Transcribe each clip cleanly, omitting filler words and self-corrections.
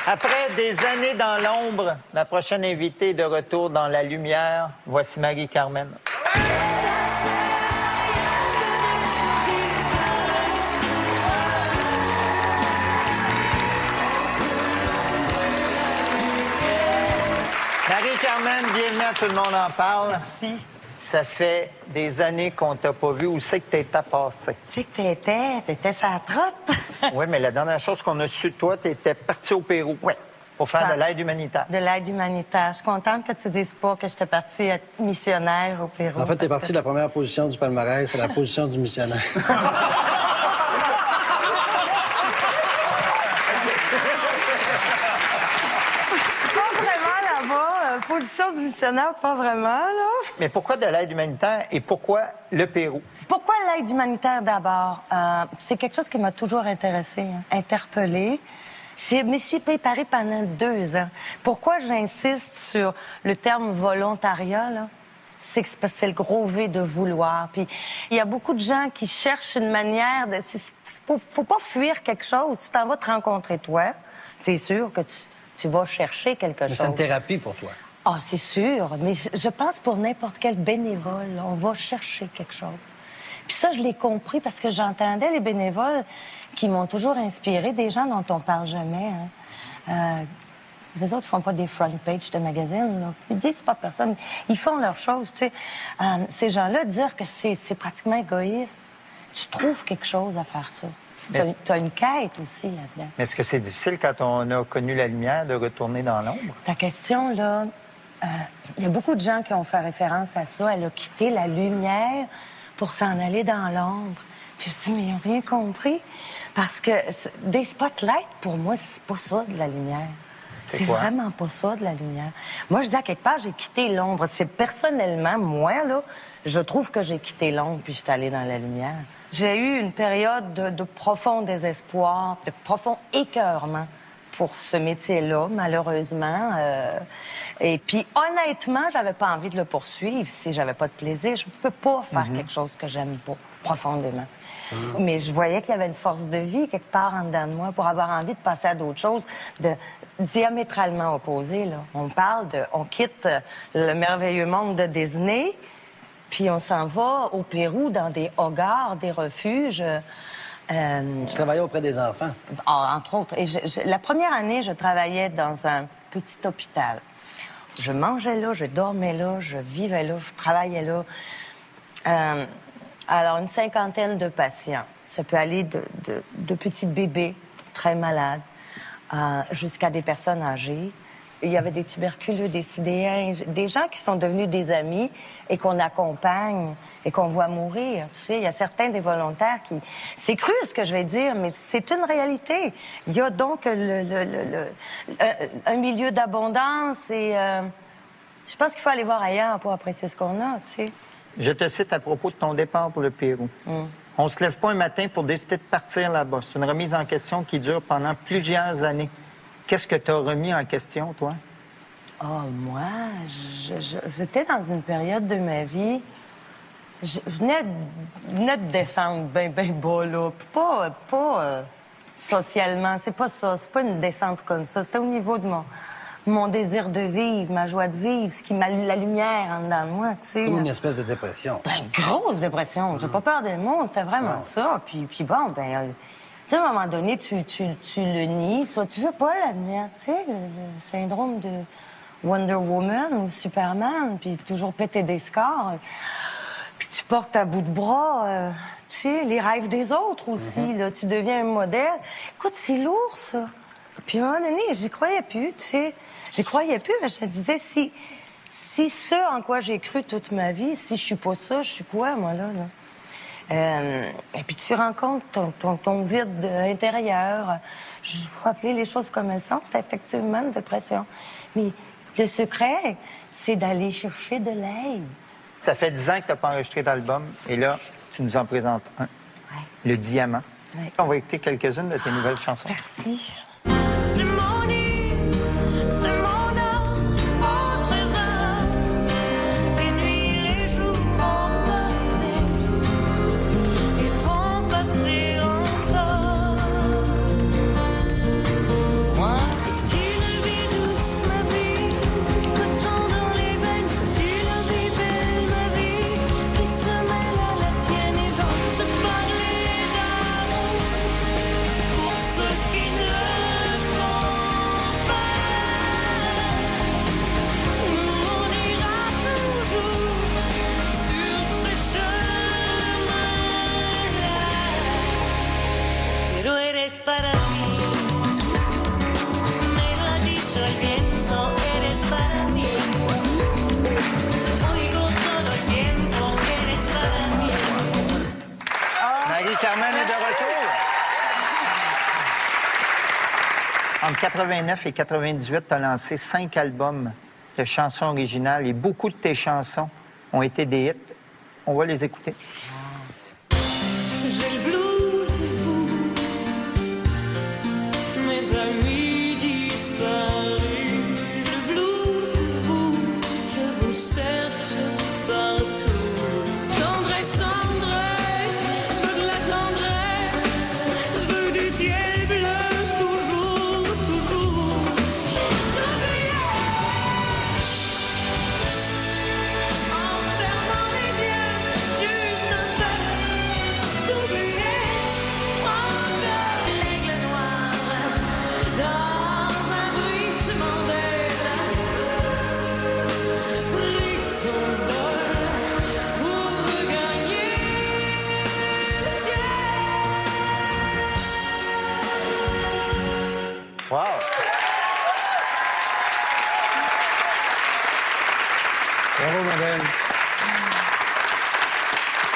Après des années dans l'ombre, ma prochaine invitée est de retour dans la lumière. Voici Marie-Carmen. Marie-Carmen, bienvenue à Tout le monde en parle. Merci. Ça fait des années qu'on t'a pas vu. Où c'est que t'étais passé? Tu sais que t'étais sur la trotte. Oui, mais la dernière chose qu'on a su de toi, t'étais parti au Pérou. Oui. Pour faire de l'aide humanitaire. De l'aide humanitaire. Je suis contente que tu dises pas que j'étais partie être missionnaire au Pérou. En fait, t'es parti de la première position du palmarès, c'est la position du missionnaire. Position du missionnaire, pas vraiment, là. Mais pourquoi de l'aide humanitaire et pourquoi le Pérou? Pourquoi l'aide humanitaire d'abord? C'est quelque chose qui m'a toujours intéressée, interpellée. Je me suis préparée pendant 2 ans. Pourquoi j'insiste sur le terme volontariat, là? C'est parce que c'est le gros V de vouloir. Puis il y a beaucoup de gens qui cherchent une manière de... Faut pas fuir quelque chose. Tu t'en vas te rencontrer toi. C'est sûr que tu vas chercher quelque chose. C'est une thérapie pour toi. Ah, c'est sûr, mais je pense pour n'importe quel bénévole, on va chercher quelque chose. Puis ça, je l'ai compris parce que j'entendais les bénévoles qui m'ont toujours inspiré, des gens dont on parle jamais. Les autres, ils font pas des front pages de magazines, là. Ils disent pas personne. Ils font leurs choses, tu sais. Ces gens-là, dire que c'est pratiquement égoïste. Tu trouves quelque chose à faire ça. Tu as une quête aussi là-dedans. Mais est-ce que c'est difficile quand on a connu la lumière de retourner dans l'ombre? Ta question, là, il y a beaucoup de gens qui ont fait référence à ça. Elle a quitté la lumière pour s'en aller dans l'ombre. Puis je dis, mais ils n'ont rien compris. Parce que des spotlights, pour moi, c'est pas ça de la lumière. C'est vraiment pas ça de la lumière. Moi, je dis à quelque part, j'ai quitté l'ombre. C'est personnellement, moi, là, je trouve que j'ai quitté l'ombre puis je suis allée dans la lumière. J'ai eu une période de profond désespoir, de profond écœurement pour ce métier-là, malheureusement. Et puis, honnêtement, j'avais pas envie de le poursuivre si j'avais pas de plaisir. Je peux pas faire quelque chose que j'aime pas, profondément. Mais je voyais qu'il y avait une force de vie quelque part en dedans de moi pour avoir envie de passer à d'autres choses diamétralement opposées, là. On quitte le merveilleux monde de Disney, puis on s'en va au Pérou dans des hogars, des refuges. Tu travaillais auprès des enfants? Entre autres. Et la première année, je travaillais dans un petit hôpital. Je mangeais là, je dormais là, je vivais là, je travaillais là. Alors, une 50aine de patients. Ça peut aller de petits bébés très malades jusqu'à des personnes âgées. Il y avait des tuberculeux, des sidéens, des gens qui sont devenus des amis et qu'on accompagne et qu'on voit mourir. Tu sais, il y a certains des volontaires qui... C'est cru ce que je vais dire, mais c'est une réalité. Il y a donc un milieu d'abondance et je pense qu'il faut aller voir ailleurs pour apprécier ce qu'on a, tu sais. Je te cite à propos de ton départ pour le Pérou. On se lève pas un matin pour décider de partir là-bas. C'est une remise en question qui dure pendant plusieurs années. Qu'est-ce que tu as remis en question, toi? Moi, j'étais dans une période de ma vie... Je venais de descendre bien bas, là. Puis pas socialement, c'est pas ça. C'est pas une descente comme ça. C'était au niveau de mon désir de vivre, ma joie de vivre, ce qui m'a la lumière en dedans de moi, tu sais. Comme une espèce de dépression. Ben, grosse dépression. J'ai pas peur des mots, c'était vraiment ça. Puis bon, tu sais, à un moment donné, tu le nies, soit tu veux pas l'admettre, tu sais, le syndrome de Wonder Woman ou Superman, puis toujours péter des scores. Puis tu portes à bout de bras, tu sais, les rêves des autres aussi, là. Tu deviens un modèle. Écoute, c'est lourd, ça. Puis à un moment donné, j'y croyais plus, tu sais. J'y croyais plus, mais je me disais, si ce en quoi j'ai cru toute ma vie, si je suis pas ça, je suis quoi, moi, là? Et puis tu rencontres ton vide intérieur. Il faut appeler les choses comme elles sont. C'est effectivement une dépression. Mais le secret, c'est d'aller chercher de l'aide. Ça fait 10 ans que tu n'as pas enregistré d'album, et là, tu nous en présentes un. Le Diamant. On va écouter quelques-unes de tes nouvelles chansons. Merci. C'est mon île, c'est mon âme, mon trésor. Les nuits, les jours vont passer, ils vont passer encore. Moi, c'est Entre 89 et 98, tu as lancé 5 albums de chansons originales et beaucoup de tes chansons ont été des hits. On va les écouter. J'ai le blues de vous, mes amis disparus. Le blues de vous, je vous cherche partout. Tendresse, tendresse, je veux de la tendresse, je veux du ciel bleu, toujours, toujours. T'oublier, en fermant les yeux, juste un peu. T'oublier, encore l'aigle noir, dans un bruissement d'air, pris son vol pour regagner le ciel. Wow! Bravo, ma belle.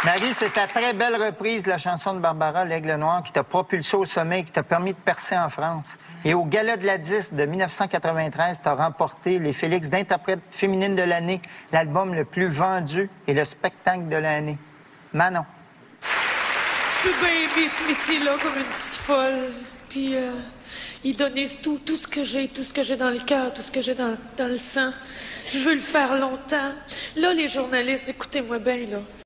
Marie, c'est ta très belle reprise de la chanson de Barbara, L'Aigle Noir, qui t'a propulsé au sommet et qui t'a permis de percer en France. Et au Gala de la Disque de 1993, tu as remporté les Félix d'interprète féminine de l'année, l'album le plus vendu et le spectacle de l'année. Manon. Je peux bien aimer ce métier-là comme une petite folle. Puis, y donner tout ce que j'ai dans le cœur, tout ce que j'ai dans le sang. Je veux le faire longtemps. Là, les journalistes, écoutez-moi bien, là.